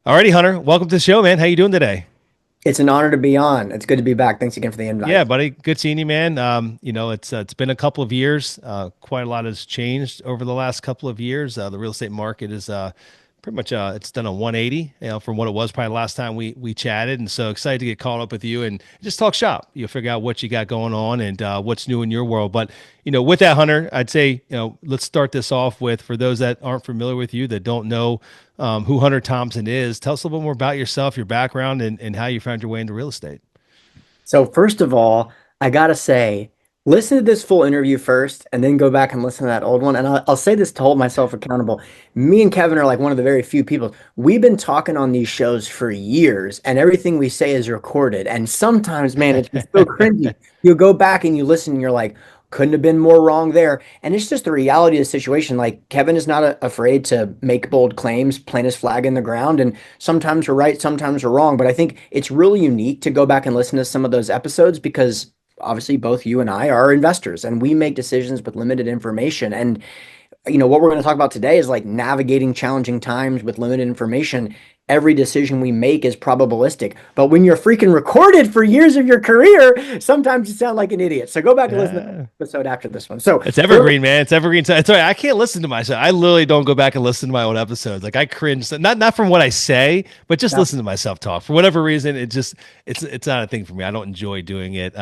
Alrighty, Hunter. Welcome to the show, man. How you doing today? It's an honor to be on. It's good to be back. Thanks again for the Yeah, invite. buddy. Good seeing you, man. It's been a couple of years. Quite a lot has changed over the last couple of years. The real estate market is pretty much it's done a 180, from what it was probably last time we chatted. And so excited to get caught up with you and just talk shop. You'll figure out what you got going on and what's new in your world. But with that, Hunter, I'd say let's start this off with, for those that aren't familiar with you, that don't know who Hunter Thompson is. Tell us a little bit more about yourself, your background, and how you found your way into real estate. So first of all, I gotta say, listen to this full interview first, and then go back and listen to that old one. And I'll say this to hold myself accountable. Me and Kevin are like one of the very few people. We've been talking on these shows for years, and everything we say is recorded. And sometimes, man, it's just so cringy. You go back and you listen, and you're like, couldn't have been more wrong there. And it's just the reality of the situation. Like Kevin is not afraid to make bold claims, plant his flag in the ground, and sometimes we're right, sometimes we're wrong. But I think it's really unique to go back and listen to some of those episodes because obviously both you and I are investors and we make decisions with limited information. And what we're going to talk about today is like navigating challenging times with limited information. Every decision we make is probabilistic, but when you're freaking recorded for years of your career, sometimes you sound like an idiot. So go back and listen to the Yeah. episode after this one. So It's evergreen, man. It's evergreen. It's all right. I can't listen to myself. I literally don't go back and listen to my old episodes. Like I cringe, not from what I say, but just yeah, listen to myself talk. For whatever reason, it's not a thing for me. I don't enjoy doing it.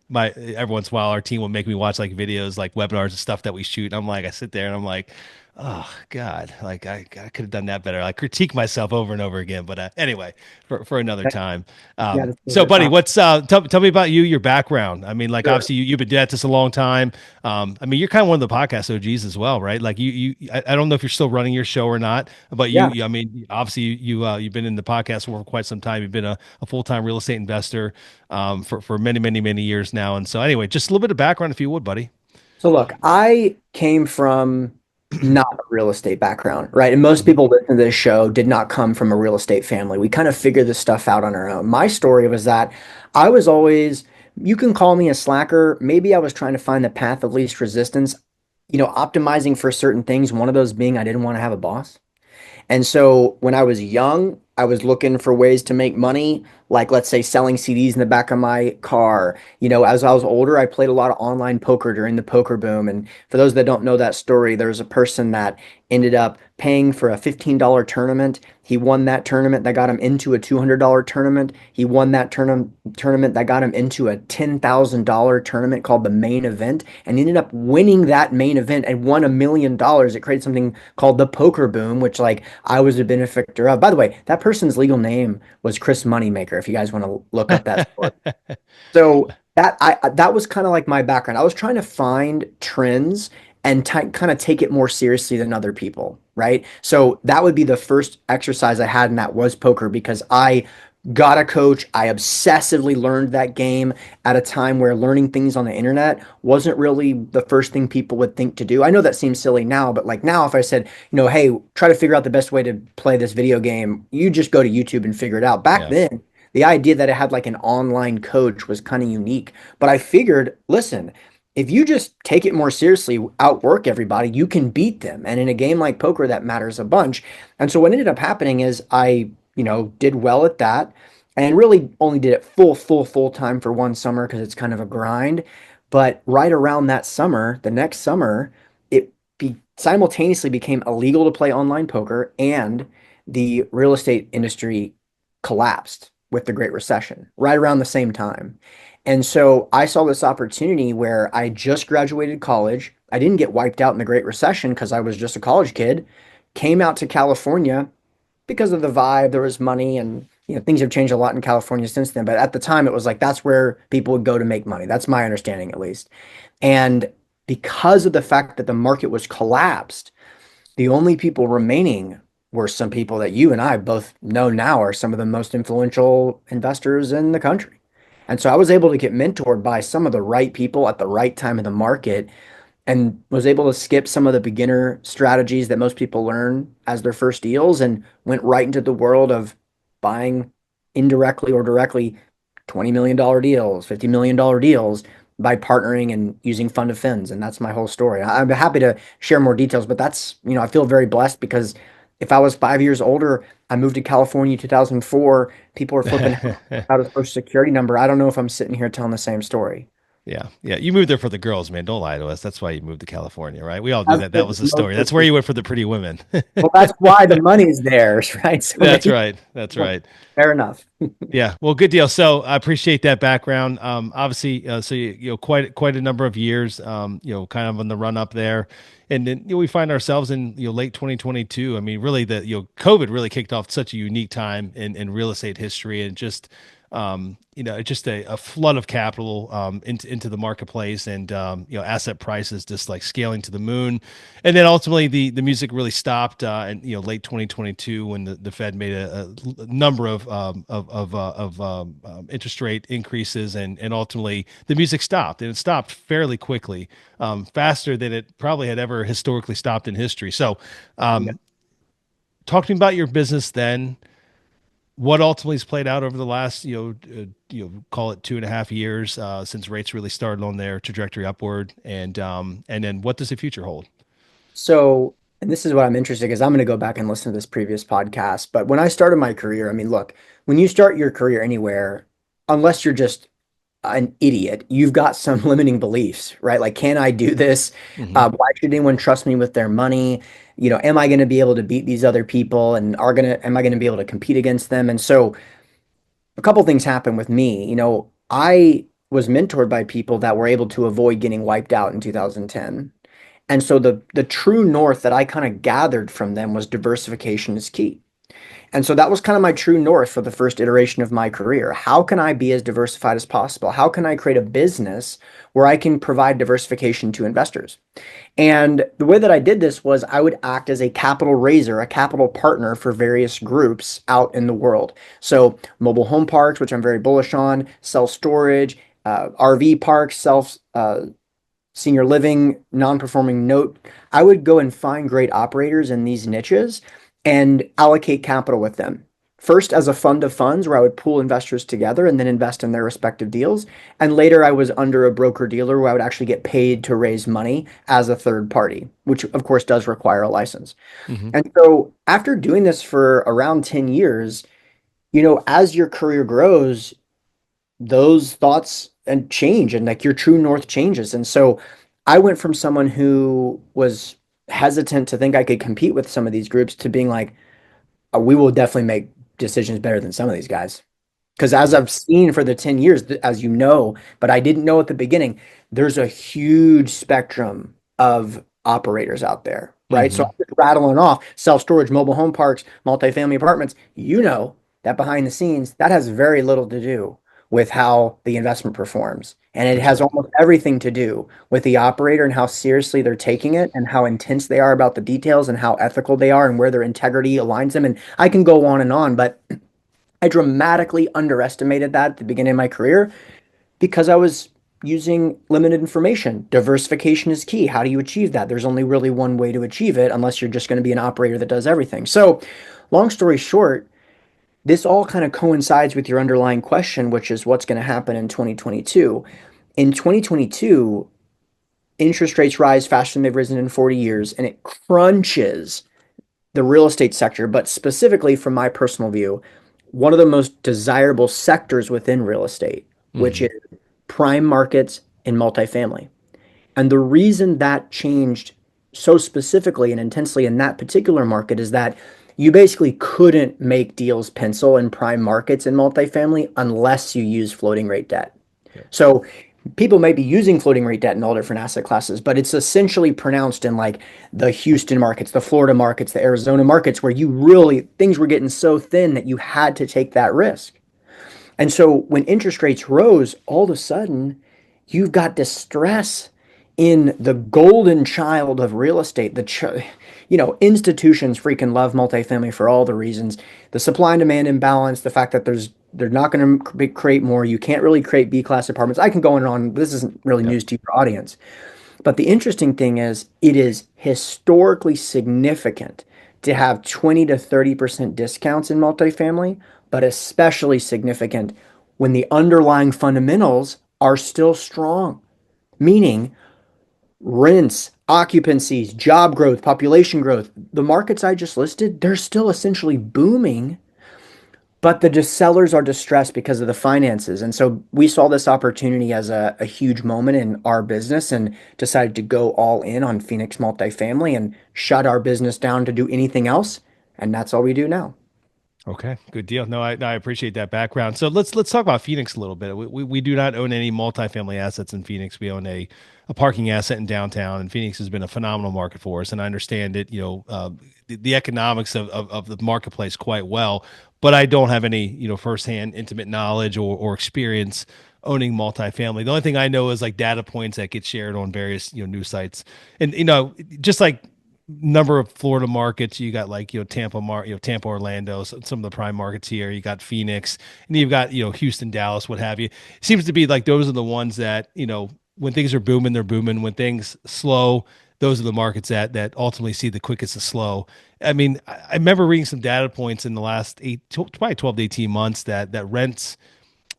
My every once in a while, our team will make me watch like videos, like webinars and stuff that we shoot. And I'm like, I sit there and I'm like, oh God, like I could have done that better. I critique myself over and over again. But anyway, for another time. yeah, that's So, favorite buddy, topic. what's tell me about you, your background. I mean, like Sure. obviously you've been at this a long time. I mean, you're kind of one of the podcast OGs as well, right? Like I don't know if you're still running your show or not, but Yeah. I mean, obviously you've been in the podcast world for quite some time. You've been a full-time real estate investor for many, many, many years now. And so, anyway, just a little bit of background, if you would, buddy. So look, I came from not a real estate background, right? And most Mhm. people listening to this show did not come from a real estate family. We kind of figured this stuff out on our own. My story was that I was always, you can call me a slacker. Maybe I was trying to find the path of least resistance, optimizing for certain things. One of those being I didn't want to have a boss. And so when I was young, I was looking for ways to make money, like let's say selling CDs in the back of my car. As I was older, I played a lot of online poker during the poker boom. And for those that don't know that story, there was a person that ended up paying for a $15 tournament. He won that tournament that got him into a $200 tournament. He won that tournament that got him into a $10,000 tournament called the main event and he ended up winning that main event and won $1 million. It created something called the poker boom, which like I was a benefactor of. By the way, that person's legal name was Chris Moneymaker, if you guys want to look up that story. So that was kind of like my background. I was trying to find trends and kind of take it more seriously than other people, right? So that would be the first exercise I had, and that was poker because I got a coach. I obsessively learned that game at a time where learning things on the internet wasn't really the first thing people would think to do. I know that seems silly now, but like now, if I said, hey, try to figure out the best way to play this video game, you just go to YouTube and figure it out. Back Yeah. then, the idea that it had like an online coach was kind of unique. But I figured, listen, if you just take it more seriously, outwork everybody, you can beat them. And in a game like poker, that matters a bunch. And so what ended up happening is I, did well at that and really only did it full time for one summer because it's kind of a grind. But right around that summer, the next summer, simultaneously became illegal to play online poker and the real estate industry collapsed with the Great Recession right around the same time. And so I saw this opportunity where I just graduated college. I didn't get wiped out in the Great Recession because I was just a college kid. Came out to California because of the vibe. There was money, and things have changed a lot in California since then. But at the time, it was like that's where people would go to make money. That's my understanding, at least. And because of the fact that the market was collapsed, the only people remaining were some people that you and I both know now are some of the most influential investors in the country. And so I was able to get mentored by some of the right people at the right time of the market and was able to skip some of the beginner strategies that most people learn as their first deals and went right into the world of buying indirectly or directly $20 million deals, $50 million deals by partnering and using fund of funds. And that's my whole story. I'm happy to share more details, but that's, I feel very blessed because If I was 5 years older, I moved to California 2004, people are flipping out a social security number. I don't know if I'm sitting here telling the same story. Yeah, yeah. You moved there for the girls, man. Don't lie to us. That's why you moved to California, right? We all knew That's that. That the was the most, story. That's where you went for the pretty women. well, that's why the money's there, right? So That's maybe, right. That's well, right. fair enough. Yeah, well, good deal. So I appreciate that background. Obviously, so quite a number of years, kind of on the run up there, and then we find ourselves in late 2022. I mean, really, the COVID really kicked off such a unique time in real estate history, and just just a flood of capital into the marketplace, and asset prices just like scaling to the moon, and then ultimately the music really stopped in late 2022 when the Fed made a number of interest rate increases, and ultimately the music stopped, and it stopped fairly quickly, faster than it probably had ever historically stopped in history. So, Yeah. talk to me about your business then. What ultimately has played out over the last, call it 2.5 years since rates really started on their trajectory upward, and then what does the future hold? So, and this is what I'm interested because I'm going to go back and listen to this previous podcast. But when I started my career, I mean, look, when you start your career anywhere, unless you're just an idiot, you've got some limiting beliefs, right? Like, can I do this? Hmm. Why should anyone trust me with their money? Am I going to be able to beat these other people and am I going to be able to compete against them? And so a couple things happened with me. I was mentored by people that were able to avoid getting wiped out in 2010. And so the true north that I kind of gathered from them was diversification is key. And so that was kind of my true north for the first iteration of my career. How can I be as diversified as possible? How can I create a business where I can provide diversification to investors? And the way that I did this was I would act as a capital raiser, a capital partner for various groups out in the world. So, mobile home parks, which I'm very bullish on, self storage, RV parks, self senior living, non-performing note. I would go and find great operators in these niches and allocate capital with them. First, as a fund of funds where I would pool investors together and then invest in their respective deals. And later, I was under a broker dealer where I would actually get paid to raise money as a third party, which of course does require a license. Hmm. And so, after doing this for around 10 years, as your career grows, those thoughts and change and like your true north changes. And so I went from someone who was hesitant to think I could compete with some of these groups to being like, we will definitely make decisions better than some of these guys. Because as Yeah. I've seen for the 10 years, as you know, but I didn't know at the beginning, there's a huge spectrum of operators out there, right? So Hmm. I'm just rattling off self-storage, mobile home parks, multifamily apartments. You know that behind the scenes, that has very little to do with how the investment performs. And it That's has right. almost everything to do with the operator and how seriously they're taking it and how intense they are about the details and how ethical they are and where their integrity aligns them. And I can go on, but I dramatically underestimated that at the beginning of my career because I was using limited information. Diversification is key. How do you achieve that? There's only really one way to achieve it unless you're just going to be an operator that does everything. So, long story short, this all kind of coincides with your underlying question, which is what's going to happen in 2022. In 2022, interest rates rise faster than they've risen in 40 years, and it crunches the real estate sector, but specifically from my personal view, one of the most desirable sectors within real estate, which Hmm. is prime markets and multifamily. And the reason that changed so specifically and intensely in that particular market is that you basically couldn't make deals pencil in prime markets in multifamily unless you use floating rate debt. Yep. So people may be using floating rate debt in all different asset classes, but it's essentially pronounced in like the Houston markets, the Florida markets, the Arizona markets, where you really things were getting so thin that you had to take that risk. And so when interest rates rose, all of a sudden you've got distress in the golden child of real estate. Institutions freaking love multifamily for all the reasons. The supply and demand imbalance, the fact that they're not going to create more. You can't really create B class apartments. I can go on and on. This isn't really Yep. news to your audience. But the interesting thing is, it is historically significant to have 20 to 30% discounts in multifamily, but especially significant when the underlying fundamentals are still strong, meaning rents, occupancies, job growth, population growth, the markets I just listed, they're still essentially booming, but the sellers are distressed because of the finances. And so we saw this opportunity as a huge moment in our business and decided to go all in on Phoenix multifamily and shut our business down to do anything else. And that's all we do now. Okay, good deal. No, I appreciate that background. So let's talk about Phoenix a little bit. We do not own any multifamily assets in Phoenix. We own a parking asset in downtown, and Phoenix has been a phenomenal market for us. And I understand it, the economics of the marketplace quite well. But I don't have any, firsthand intimate knowledge or experience owning multifamily. The only thing I know is like data points that get shared on various, news sites, and just like number of Florida markets. You got like Tampa, Orlando, some of the prime markets here. You got Phoenix, and you've got Houston, Dallas, what have you. It seems to be like those are the ones that when things are booming, they're booming. When things slow, those are the markets that ultimately see the quickest of slow. I mean, I remember reading some data points in the last probably 12 to 18 months that rents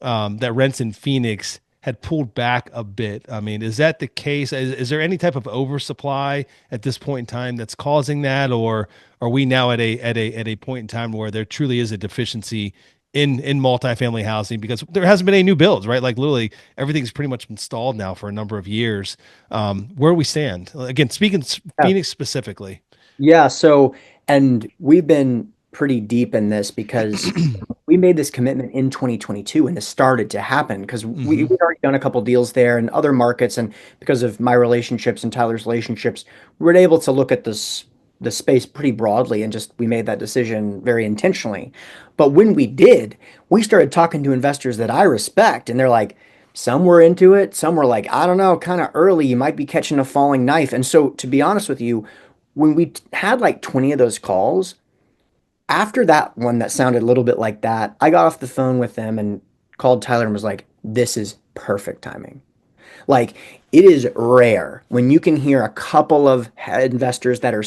in Phoenix had pulled back a bit. I mean, is that the case? Is there any type of oversupply at this point in time that's causing that, or are we now at a point in time where there truly is a deficiency in multifamily housing because there hasn't been any new builds, right? Like literally everything's pretty much been stalled now for a number of years. Where we stand again, speaking Yeah. Phoenix specifically. Yeah, so and we've been pretty deep in this because we made this commitment in 2022 and it started to happen because Hmm. we'd already done a couple deals there in other markets, and because of my relationships and Tyler's relationships, we were able to look at the space pretty broadly and just we made that decision very intentionally. But when we did, we started talking to investors that I respect, and they're like, some were into it, some were like, I don't know, kind of early, you might be catching a falling knife. And so, to be honest with you, when we had like 20 of those calls, after that one that sounded a little bit like that, I got off the phone with them and called Tyler and was like, this is perfect timing. Like, it is rare when you can hear a couple of investors that are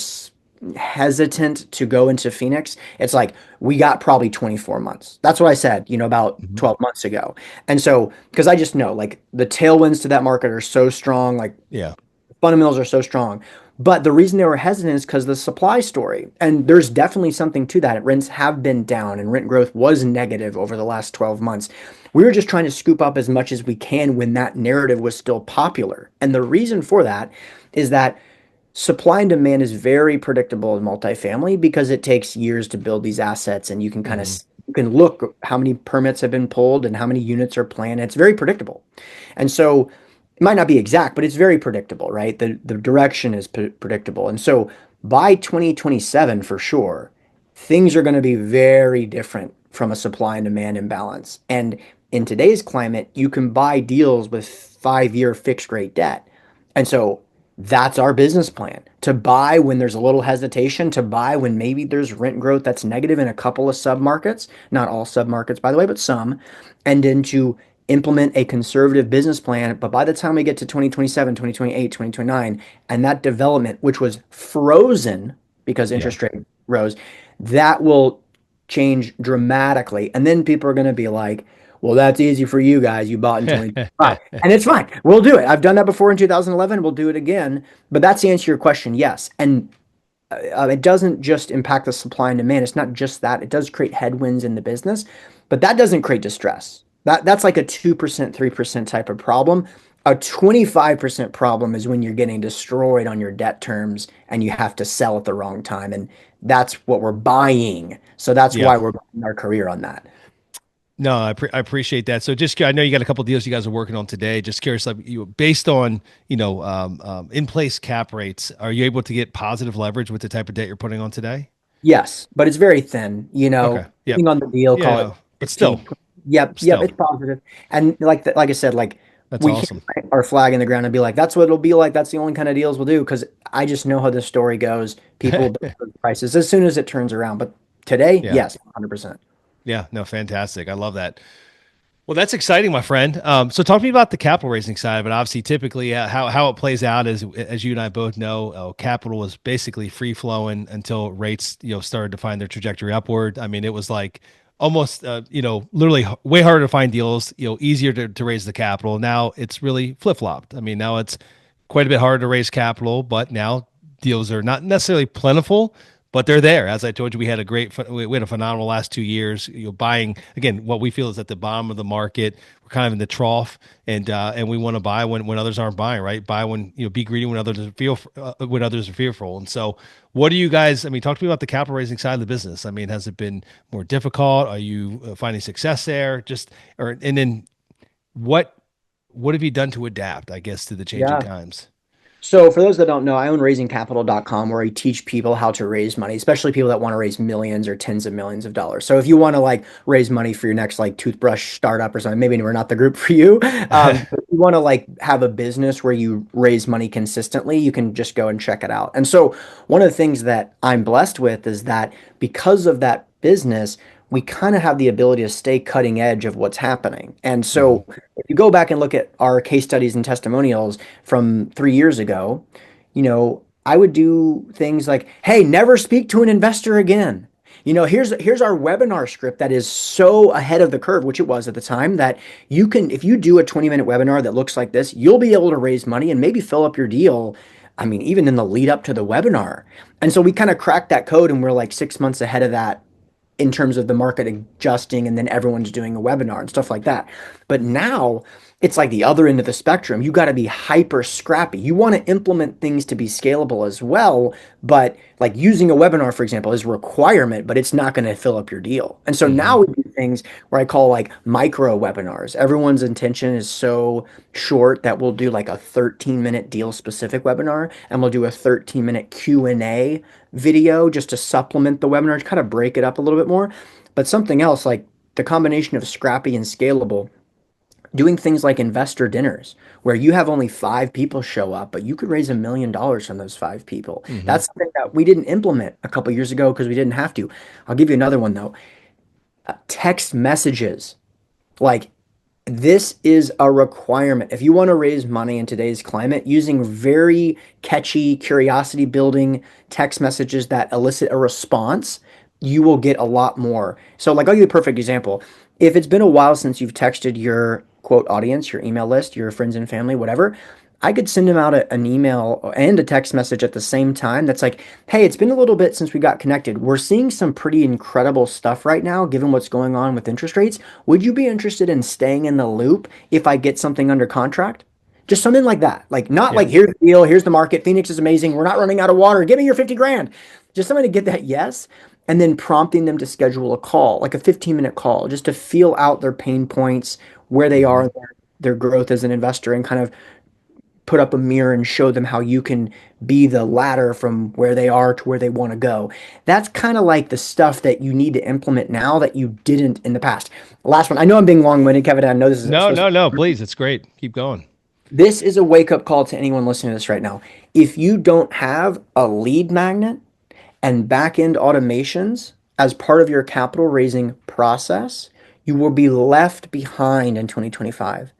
hesitant to go into Phoenix. It's like, we got probably 24 months. That's what I said, about Hmm. 12 months ago. And so, because I just know like the tailwinds to that market are so strong, like Yeah. fundamentals are so strong. But the reason they were hesitant is because the supply story. And there's definitely something to that. Rents have been down and rent growth was negative over the last 12 months. We were just trying to scoop up as much as we can when that narrative was still popular. And the reason for that is that supply and demand is very predictable in multifamily because it takes years to build these assets, and you can kind of Hmm. you can look how many permits have been pulled and how many units are planned. It's very predictable. And so it might not be exact, but it's very predictable, right? The direction is predictable. And so by 2027 for sure, things are going to be very different from a supply and demand imbalance. And in today's climate, you can buy deals with 5-year fixed rate debt. And so that's our business plan, to buy when there's a little hesitation, to buy when maybe there's rent growth that's negative in a couple of submarkets, not all submarkets, by the way, but some, and then to implement a conservative business plan. But by the time we get to 2027, 2028, 2029, and that development, which was frozen because Yeah. interest rate rose, that will change dramatically. And then people are going to be like, well, that's easy for you guys. You bought in 2025. And it's fine. We'll do it. I've done that before in 2011. We'll do it again. But that's to answer your question, yes. And it doesn't just impact the supply and demand. It's not just that. It does create headwinds in the business, but that doesn't create distress. That's like a 2%, 3% type of problem. A 25% problem is when you're getting destroyed on your debt terms and you have to sell at the wrong time. And that's what we're buying. So that's Yeah. why we're building our career on that. No, I appreciate that. So just, I know you got a couple deals you guys are working on today. Just curious, like based on, in place cap rates, are you able to get positive leverage with the type of debt you're putting on today? Yes, but it's very thin, Okay. Yep. depending on the deal, Yeah, call it no, but 15. still, Yep, still, it's positive. And like I said, like that's we can't awesome. put our flag in the ground and be like, that's what it'll be like. That's the only kind of deals we'll do because I just know how this story goes. People will build those prices as soon as it turns around. But today, Yeah. yes, 100%. Yeah. No, fantastic. I love that. Well, that's exciting, my friend. So talk to me about the capital raising side of it. Obviously, typically, how it plays out is, as you and I both know, capital was basically free flowing until rates, started to find their trajectory upward. I mean, it was like almost, literally way harder to find deals, easier to raise the capital. Now it's really flip flopped. I mean, now it's quite a bit harder to raise capital, but now deals are not necessarily plentiful, but they're there. As I told you, we had a phenomenal last 2 years. Buying again, what we feel is at the bottom of the market. We're kind of in the trough, and we want to buy when others aren't buying. Right, buy when be greedy when others are fearful. And so, what do you guys? I mean, talk to me about the capital raising side of the business. I mean, has it been more difficult? Are you finding success there? And then what what have you done to adapt? I guess to the changing Yeah. times. So for those that don't know, I own raisingcapital.com where I teach people how to raise money, especially people that want to raise millions or tens of millions of dollars. So if you want to like raise money for your next like toothbrush startup or something, maybe we're not the group for you. But if you want to like have a business where you raise money consistently, you can just go and check it out. And so one of the things that I'm blessed with is that because of that business, we kind of have the ability to stay cutting edge of what's happening. And Hmm. so if you go back and look at our case studies and testimonials from 3 years ago, I would do things like, hey, never speak to an investor again. Here's our webinar script that is so ahead of the curve, which it was at the time, that you can, if you do a 20-minute webinar that looks like this, you'll be able to raise money and maybe fill up your deal. I mean, even in the lead up to the webinar. And so we kind of cracked that code and we're like 6 months ahead of that in terms of the market adjusting and then everyone's doing a webinar and stuff like that. But now it's like the other end of the spectrum. You got to be hyper scrappy. You want to implement things to be scalable as well, but like using a webinar, for example, is a requirement, but it's not going to fill up your deal. And so Hmm. now we do things where I call like micro webinars. Everyone's intention is so short that we'll do like a 13-minute deal specific webinar and we'll do a 13-minute Q&A video just to supplement the webinar, to kind of break it up a little bit more. But something else like the combination of scrappy and scalable, doing things like investor dinners where you have only 5 people show up, but you could raise $1 million from those 5 people. Hmm. That's something that we didn't implement a couple years ago because we didn't have to. I'll give you another one though. Text messages. Like this is a requirement. If you want to raise money in today's climate, using very catchy, curiosity building text messages that elicit a response, you will get a lot more. So, like, I'll give you a perfect example. If it's been a while since you've texted your quote audience, your email list, your friends and family, whatever, I could send them out an email and a text message at the same time that's like, hey, it's been a little bit since we got connected. We're seeing some pretty incredible stuff right now, given what's going on with interest rates. Would you be interested in staying in the loop if I get something under contract? Just something like that. Like, not Yeah. like, here's the deal, here's the market, Phoenix is amazing, we're not running out of water, give me your 50 grand. Just something to get that yes. And then prompting them to schedule a call, like a 15-minute call, just to feel out their pain points, where they are Hmm. in their growth as an investor, and kind of put up a mirror and show them how you can be the ladder from where they are to where they want to go. That's kind of like the stuff that you need to implement now that you didn't in the past. Last one. I know I'm being long-winded, Kevin. I know this is No, supposed no, to. no. Please, it's great. Keep going. This is a wake-up call to anyone listening to this right now. If you don't have a lead magnet and back-end automations as part of your capital raising process, you will be left behind in 2025.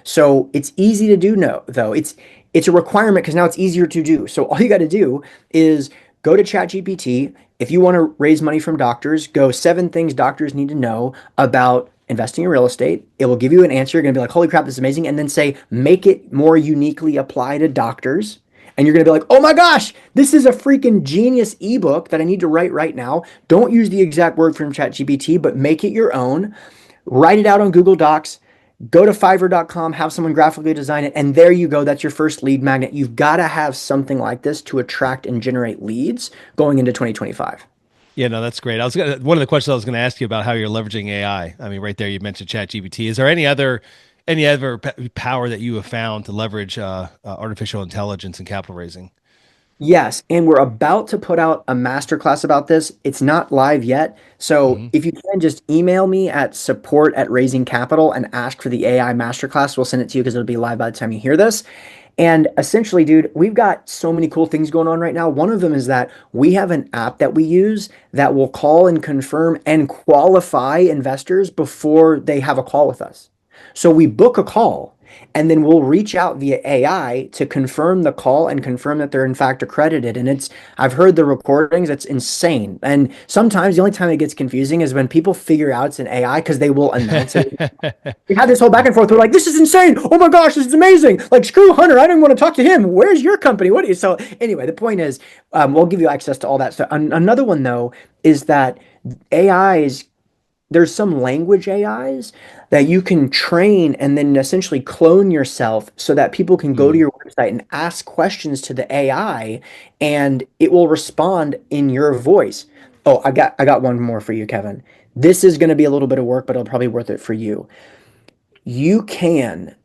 So it's easy to do no, though. It's a requirement because now it's easier to do. So all you got to do is go to ChatGPT. If you want to raise money from doctors, go 7 things doctors need to know about investing in real estate. It will give you an answer. You're going to be like, holy crap, this is amazing. And then say, make it more uniquely apply to doctors. And you're going to be like, oh my gosh, this is a freaking genius ebook that I need to write right now. Don't use the exact word from ChatGPT, but make it your own. Write it out on Google Docs. Go to fiverr.com, have someone graphically design it, and there you go. That's your first lead magnet. You've got to have something like this to attract and generate leads going into 2025. Yeah, no, that's great. One of the questions I was gonna ask you about how you're leveraging AI. I mean, right there, you mentioned ChatGPT. Is there any other power that you have found to leverage artificial intelligence in capital raising? Yes, and we're about to put out a masterclass about this. It's not live yet. So Hmm. if you can just email me at support at Raising Capital and ask for the AI masterclass, we'll send it to you because it'll be live by the time you hear this. And essentially, dude, we've got so many cool things going on right now. One of them is that we have an app that we use that will call and confirm and qualify investors before they have a call with us. So we book a call And then we'll reach out via AI to confirm the call and confirm that they're in fact accredited. And I've heard the recordings, it's insane. And sometimes the only time it gets confusing is when people figure out it's an AI because they will announce it. We had this whole back and forth. We're like, this is insane. Oh my gosh, this is amazing. Like, screw Hunter. I didn't want to talk to him. Where's your company? What do you? So, anyway, the point is, we'll give you access to all that stuff. Another one, though, is that AIs, there's some language AIs that you can train and then essentially clone yourself so that people can go to Mm, your website and ask questions to the AI and it will respond in your voice. Oh, I got one more for you, Kevin. This is going to be a little bit of work, but it'll probably be worth it for you. You can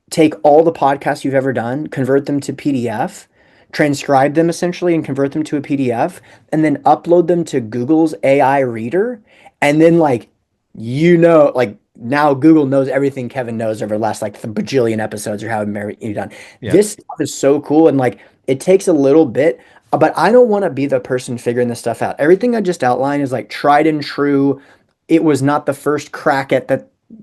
take all the podcasts you've ever done, convert them to PDF, transcribe them essentially and convert them to a PDF, and then upload them to Google's AI reader. And then, like, like now Google knows everything Kevin knows over the last like the bajillion episodes or however many you've done. yeah. This stuff is so cool. And like, it takes a little bit, but I don't want to be the person figuring this stuff out. Everything I just outlined is like tried and true. It was not the first crack at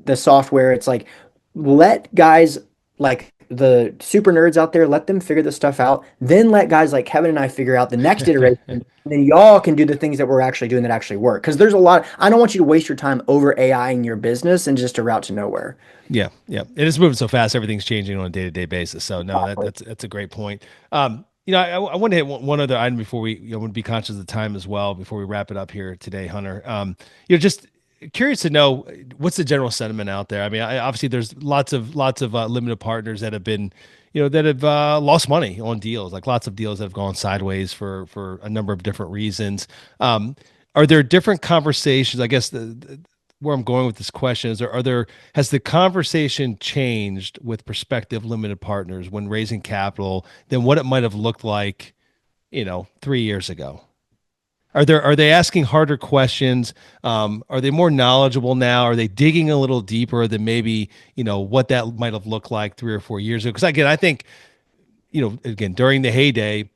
the software. It's like, let guys like the super nerds out there, let them figure this stuff out. Then let guys like Kevin and I figure out the next iteration. And then y'all can do the things that we're actually doing that actually work. Because there's a lot, I don't want you to waste your time over AI in your business and just a route to nowhere. Yeah, yeah. It is moving so fast. Everything's changing on a day-to-day basis. So no, Exactly. that's a great point. I want to hit one other item before we, want to be conscious of the time as well before we wrap it up here today, Hunter. Just curious to know what's the general sentiment out there. I mean, obviously there's lots of limited partners that have been, that have lost money on deals, like lots of deals that have gone sideways for a number of different reasons. Are there different conversations? I guess where I'm going with this question is, has the conversation changed with prospective limited partners when raising capital than what it might have looked like, 3 years ago? Are they asking harder questions? Are they more knowledgeable now? Are they digging a little deeper than maybe, what that might have looked like 3 or 4 years ago? Because again, I think, again, during the heyday,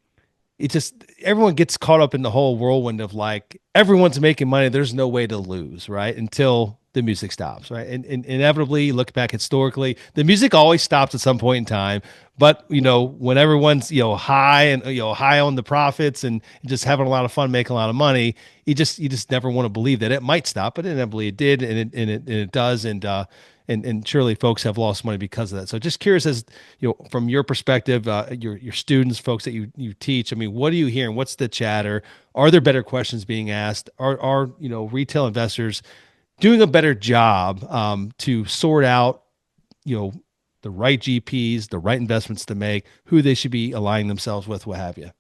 it just everyone gets caught up in the whole whirlwind of like everyone's making money. There's no way to lose, right? Until the music stops, right? And inevitably, you look back historically, the music always stops at some point in time. But when everyone's high and high on the profits and just having a lot of fun, making a lot of money, you just never want to believe that it might stop, but inevitably it did, and it does, and surely folks have lost money because of that. So just curious, as from your perspective, your students, folks that you teach. I mean, what are you hearing? What's the chatter? Are there better questions being asked? Are retail investors doing a better job to sort out you know the right GPs, the right investments to make, who they should be aligning themselves with, what have you?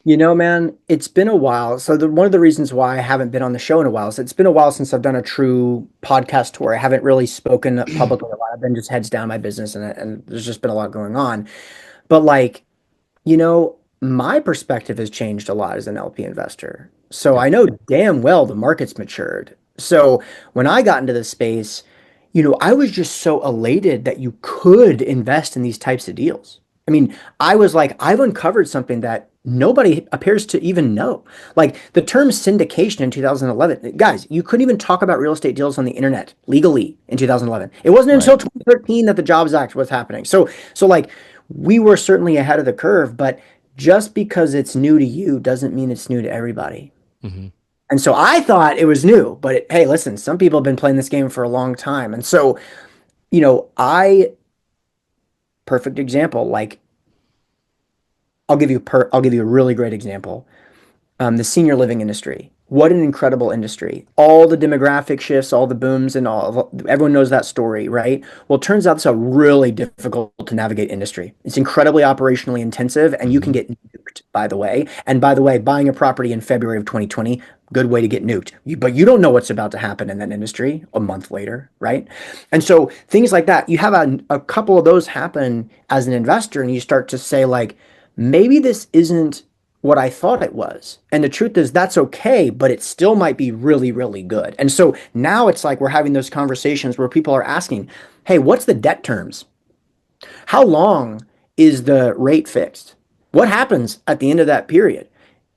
Man, it's been a while. So one of the reasons why I haven't been on the show in a while is it's been a while since I've done a true podcast tour. I haven't really spoken publicly a lot. I've been just heads down my business and there's just been a lot going on. But like, my perspective has changed a lot as an LP investor. So Yep. I know damn well the market's matured. So when I got into this space, I was just so elated that you could invest in these types of deals. I mean, I was like, I've uncovered something that nobody appears to even know. Like the term syndication in 2011, guys, you couldn't even talk about real estate deals on the internet legally in 2011. It wasn't Right. until 2013 that the Jobs Act was happening. So like we were certainly ahead of the curve, but just because it's new to you doesn't mean it's new to everybody. Hmm. And so I thought it was new, but hey, listen, some people have been playing this game for a long time. And so, perfect example, like I'll give you a really great example. The senior living industry. What an incredible industry. All the demographic shifts, all the booms, and everyone knows that story, right? Well, it turns out it's a really difficult to navigate industry. It's incredibly operationally intensive, and you can Hmm. get nuked, by the way. And by the way, buying a property in February of 2020, good way to get nuked. But you don't know what's about to happen in that industry a month later, right? And so things like that, you have a couple of those happen as an investor, and you start to say, like, maybe this isn't what I thought it was. And the truth is that's okay, but it still might be really, really good. And so now it's like we're having those conversations where people are asking, hey, what's the debt terms? How long is the rate fixed? What happens at the end of that period?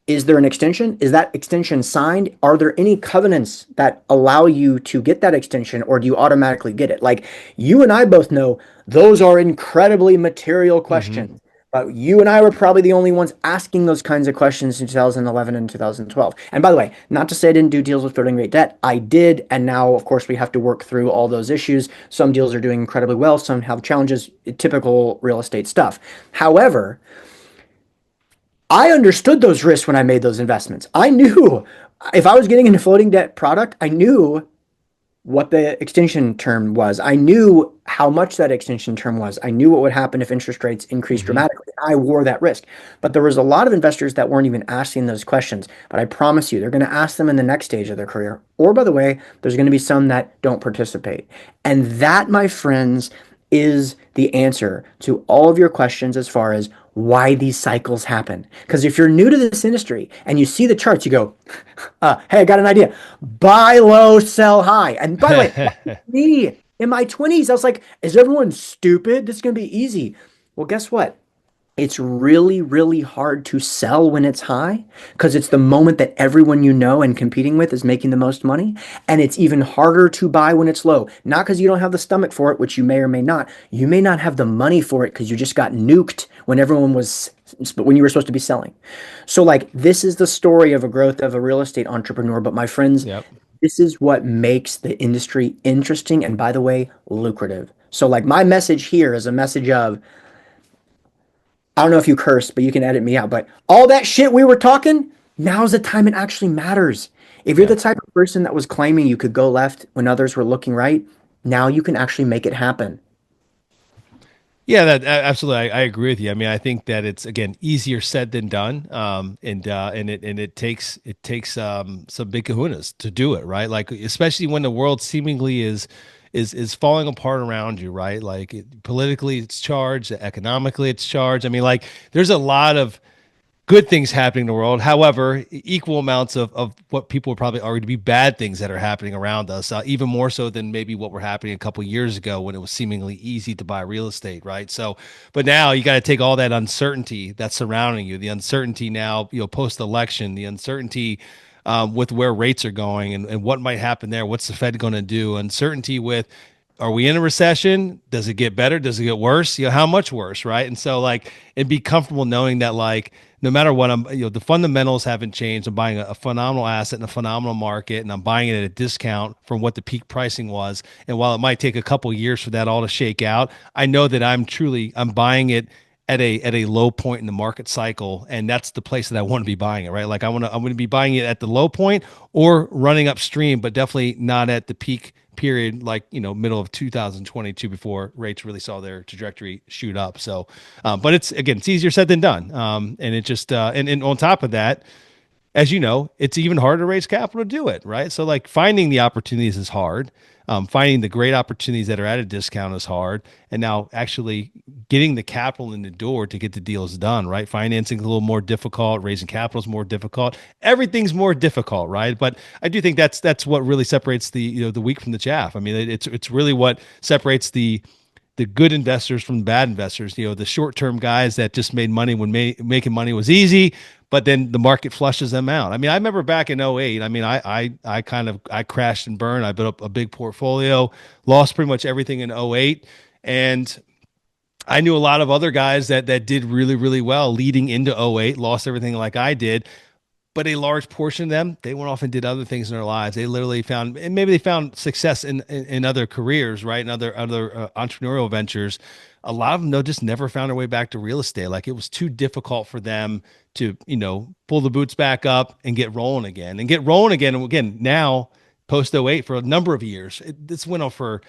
Is there an extension? Is that extension signed? Are there any covenants that allow you to get that extension, or do you automatically get it? Like you and I both know those are incredibly material Hmm. questions. But you and I were probably the only ones asking those kinds of questions in 2011 and 2012. And by the way, not to say I didn't do deals with floating rate debt. I did. And now, of course, we have to work through all those issues. Some deals are doing incredibly well, some have challenges, typical real estate stuff. However, I understood those risks when I made those investments. I knew if I was getting into floating debt product, I knew what the extension term was. I knew how much that extension term was. I knew what would happen if interest rates increased Hmm. dramatically. I wore that risk. But there was a lot of investors that weren't even asking those questions. But I promise you, they're going to ask them in the next stage of their career. Or by the way, there's going to be some that don't participate. And that, my friends, is the answer to all of your questions as far as why these cycles happen. Because if you're new to this industry and you see the charts, you go, hey, I got an idea. Buy low, sell high. And by the way, me in my 20s, I was like, is everyone stupid? This is going to be easy. Well, guess what? It's really, really hard to sell when it's high because it's the moment that everyone you know and competing with is making the most money. And it's even harder to buy when it's low. Not because you don't have the stomach for it, which you may or may not. You may not have the money for it because you just got nuked when everyone was, when you were supposed to be selling. So, like, this is the story of a growth of a real estate entrepreneur. But my friends, Yep. this is what makes the industry interesting and, by the way, lucrative. So, like, my message here is a message of, I don't know if you curse, but you can edit me out. But all that shit we were talking, now's the time it actually matters. If you're Yeah. the type of person that was claiming you could go left when others were looking right, now you can actually make it happen. Yeah, absolutely. I agree with you. I mean, I think that it's again easier said than done. And it takes some big kahunas to do it, right? Like especially when the world seemingly is falling apart around you, right? Like politically it's charged, economically it's charged. I mean, like there's a lot of good things happening in the world. However, equal amounts of what people would probably argue to be bad things that are happening around us, even more so than maybe what were happening a couple of years ago when it was seemingly easy to buy real estate, right? So, but now you got to take all that uncertainty that's surrounding you, the uncertainty now, post election, the uncertainty with where rates are going and what might happen there. What's the Fed going to do? Uncertainty with are we in a recession? Does it get better? Does it get worse? How much worse, right? And so like and be comfortable knowing that like no matter what the fundamentals haven't changed. I'm buying a phenomenal asset in a phenomenal market and I'm buying it at a discount from what the peak pricing was. And while it might take a couple years for that all to shake out, I know that I'm buying it at a low point in the market cycle, and that's the place that I want to be buying it, right? Like I'm going to be buying it at the low point or running upstream, but definitely not at the peak period, like middle of 2022 before rates really saw their trajectory shoot up. So, but it's easier said than done, and it just and on top of that, as you know, it's even harder to raise capital to do it, right? So like finding the opportunities is hard. Finding the great opportunities that are at a discount is hard. And now actually getting the capital in the door to get the deals done, right? Financing is a little more difficult. Raising capital is more difficult. Everything's more difficult, right? But I do think that's what really separates the wheat from the chaff. I mean, it's really what separates the good investors from the bad investors, the short-term guys that just made money when making money was easy, but then the market flushes them out. I mean, I remember back in '08. I mean, I crashed and burned. I built up a big portfolio, lost pretty much everything in '08, and I knew a lot of other guys that did really, really well leading into '08, lost everything like I did, but a large portion of them, they went off and did other things in their lives. They literally found, and maybe they found success in other careers, right? And other entrepreneurial ventures. A lot of them, though, just never found their way back to real estate. Like it was too difficult for them to, pull the boots back up and get rolling again and get rolling again. And again, now post '08 for a number of years, this went on for,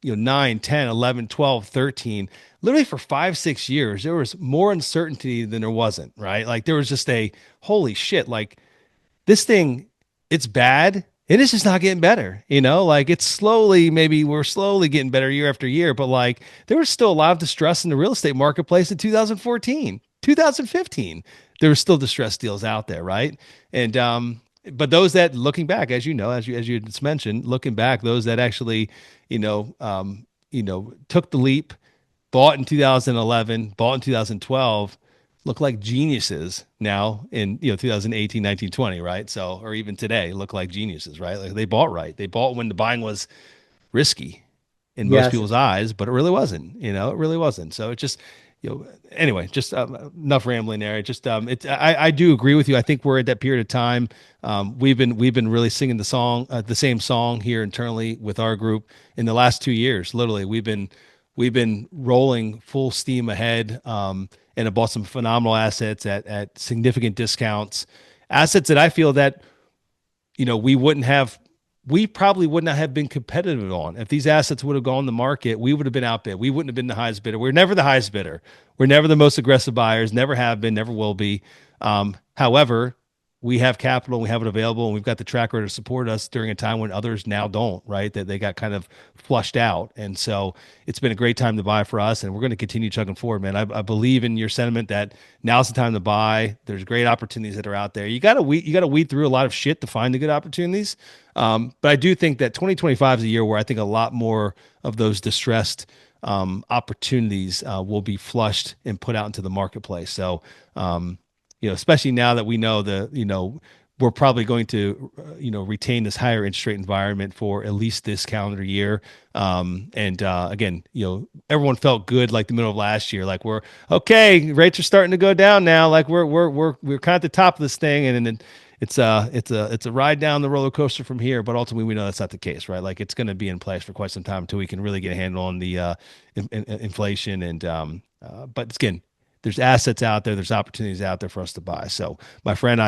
9, 10, 11, 12, 13, literally for 5, 6 years, there was more uncertainty than there wasn't, right? Like there was just a holy shit, like this thing, it's bad. It is just not getting better, like it's slowly, maybe we're slowly getting better year after year, but like there was still a lot of distress in the real estate marketplace in 2014, 2015. There were still distressed deals out there, right? And, but those that looking back, as you just mentioned, looking back, those that actually, took the leap, bought in 2011, bought in 2012, look like geniuses now in 2018, 19, 20, right? So, or even today, look like geniuses, right? Like they bought right. They bought when the buying was risky in most Yes. people's eyes, but it really wasn't. It really wasn't. So it just, anyway, just enough rambling there. It just, I do agree with you. I think we're at that period of time. We've been really singing the same song here internally with our group in the last 2 years. Literally, we've been rolling full steam ahead, and have bought some phenomenal assets at significant discounts, assets that I feel that we probably would not have been competitive on. If these assets would have gone to market, we would have been outbid. We wouldn't have been the highest bidder. We're never the highest bidder. We're never the most aggressive buyers, never have been, never will be. However, we have capital, we have it available, and we've got the track record to support us during a time when others now don't, right? That they got kind of flushed out. And so it's been a great time to buy for us, and we're going to continue chugging forward, man. I believe in your sentiment that now's the time to buy. There's great opportunities that are out there. You got to weed through a lot of shit to find the good opportunities. But I do think that 2025 is a year where I think a lot more of those distressed opportunities will be flushed and put out into the marketplace. So, especially now that we know we're probably going to, retain this higher interest rate environment for at least this calendar year. And again, everyone felt good like the middle of last year, like we're okay, rates are starting to go down now, like we're kind of at the top of this thing, and then it's a ride down the roller coaster from here. But ultimately, we know that's not the case, right? Like it's going to be in place for quite some time until we can really get a handle on the inflation. And but again, there's assets out there, there's opportunities out there for us to buy. So, my friend,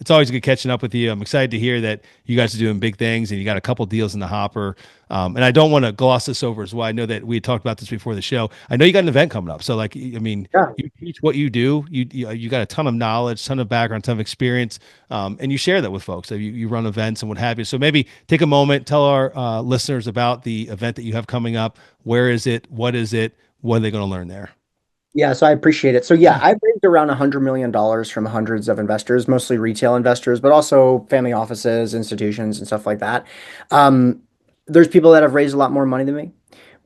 it's always good catching up with you. I'm excited to hear that you guys are doing big things and you got a couple deals in the hopper. And I don't want to gloss this over as well. I know that we had talked about this before the show. I know you got an event coming up. So, like, I mean, Yeah. you teach what you do. You got a ton of knowledge, ton of background, ton of experience, and you share that with folks. So you run events and what have you. So maybe take a moment, tell our listeners about the event that you have coming up. Where is it? What is it? What are they going to learn there? Yeah, so I appreciate it. So yeah, I've raised around $100 million from hundreds of investors, mostly retail investors, but also family offices, institutions, and stuff like that. Um, there's people that have raised a lot more money than me,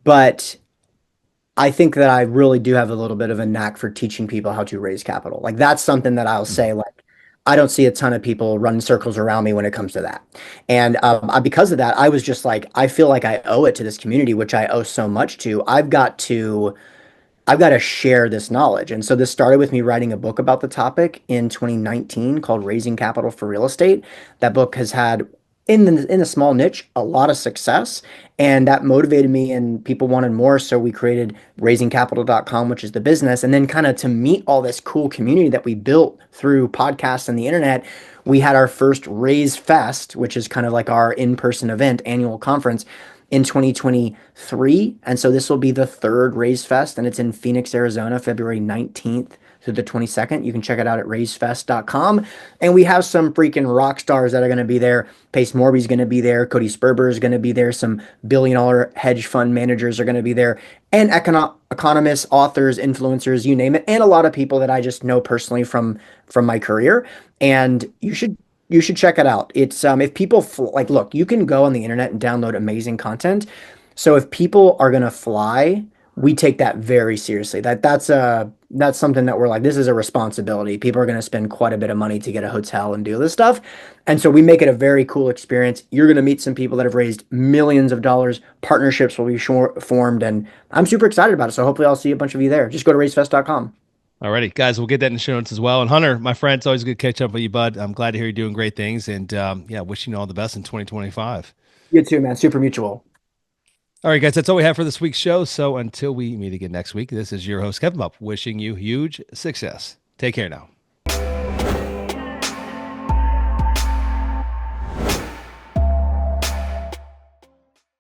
but I think that I really do have a little bit of a knack for teaching people how to raise capital. Like that's something that I'll say, like, I don't see a ton of people running circles around me when it comes to that. And because of that, I was just like, I feel like I owe it to this community, which I owe so much to. I've got to share this knowledge. And so this started with me writing a book about the topic in 2019 called Raising Capital for Real Estate. That book has had in a small niche a lot of success, and that motivated me and people wanted more, so we created raisingcapital.com, which is the business. And then kind of to meet all this cool community that we built through podcasts and the internet, we had our first Raise Fest, which is kind of like our in-person event, annual conference in 2023. And so this will be the third Raise Fest, and it's in Phoenix, Arizona, February 19th through the 22nd. You can check it out at raisefest.com. And we have some freaking rock stars that are going to be there. Pace Morby's going to be there. Cody Sperber is going to be there. Some billion-dollar hedge fund managers are going to be there. And economists, authors, influencers, you name it. And a lot of people that I just know personally from my career. And you should check it out. It's if people like, look, you can go on the internet and download amazing content. So if people are gonna fly, we take that very seriously. That's something that we're like, this is a responsibility. People are gonna spend quite a bit of money to get a hotel and do this stuff. And so we make it a very cool experience. You're gonna meet some people that have raised millions of dollars. Partnerships will be formed, and I'm super excited about it. So hopefully I'll see a bunch of you there. Just go to raisefest.com. Alrighty, guys, we'll get that in the show notes as well. And Hunter, my friend, it's always good to catch up with you, bud. I'm glad to hear you're doing great things, and yeah, wishing you all the best in 2025. You too, man. Super mutual. All right, guys, that's all we have for this week's show. So until we meet again next week, this is your host Kevin Bupp, wishing you huge success. Take care now.